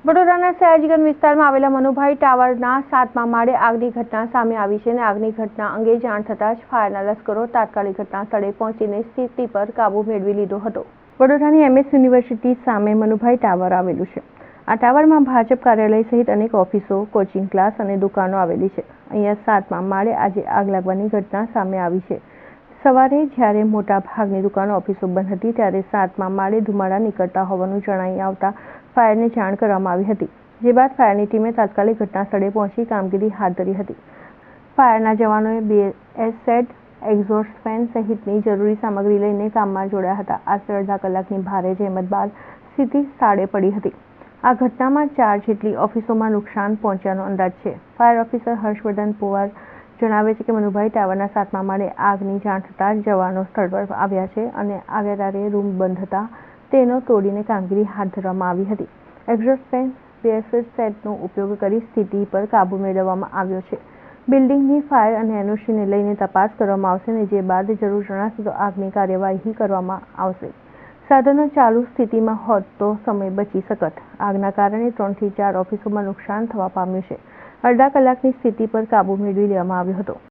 વડોદરાના સયાજીગંજ વિસ્તારમાં આવેલા મનુભાઈ ટાવરના 7મા માળે આગની ઘટના સામે આવી છે અને આગની ઘટના અંગે જાણ થતાં જ ફાયરના લશ્કરો તાત્કાલિક ઘટના સ્થળે પહોંચીને સ્થિતિ પર કાબૂ મેળવી લીધો હતો। વડોદરાની MS યુનિવર્સિટી સામે મનુભાઈ ટાવર આવેલું છે। આ ટાવરમાં ભાજપ કાર્યાલય સહિત અનેક ઓફિસો, કોચિંગ ક્લાસ અને દુકાનો આવેલી છે। અહીંયા 7મા માળે આજે આગ લાગવાની ઘટના સામે આવી છે। સવારે જ્યારે મોટા ભાગની દુકાનો, ઓફિસો બંધ હતી ત્યારે 7મા માળે ધુમાડા નીકળતા હોવાનું જણાઈ આવતા ફાયરને જાણ કરવામાં આવી હતી, જે બાદ ફાયરની ટીમે તાત્કાલિક ઘટના સ્થળે પહોંચી કામગીરી હાથ ધરી હતી। ફાયરના જવાનોએ BS સેટ, એક્ઝોસ્ટ ફેન સહિતની જરૂરી સામગ્રી લઈને કામમાં જોડાયા હતા। આશરે અડધા કલાકની ભારે જહેમત બાદ સ્થિતિ થાળે પડી હતી। આ ઘટનામાં 4 જેટલી ઓફિસોમાં નુકસાન પહોંચ્યાનો અંદાજ છે। ફાયર ઓફિસર હર્ષવર્ધન પુવાર જણાવે છે કે મનુભાઈ ટાવરના 7મા માળે આગની જાણ થતાં જવાનો સ્થળ પર આવ્યા છે અને આવ્યા ત્યારે રૂમ બંધ હતા તેનો તોડીને કામગીરી હાથ ધરવામાં આવી હતી। એક્ઝોસ્ટ ફેન, BS સેટનો ઉપયોગ કરી સ્થિતિ પર કાબૂ મેળવવામાં આવ્યો છે। બિલ્ડિંગની ફાયર અને NOCને લઈને તપાસ કરવામાં આવશે અને જે બાદ જરૂર જણાશે તો આગની કાર્યવાહી કરવામાં આવશે। સાધનો ચાલુ સ્થિતિમાં હોત તો સમય બચી શકત। આગના કારણે 3 થી 4 ઓફિસોમાં નુકસાન થવા પામ્યું છે। અડધા કલાકની સ્થિતિ પર કાબૂ મેળવી લેવામાં આવ્યો હતો।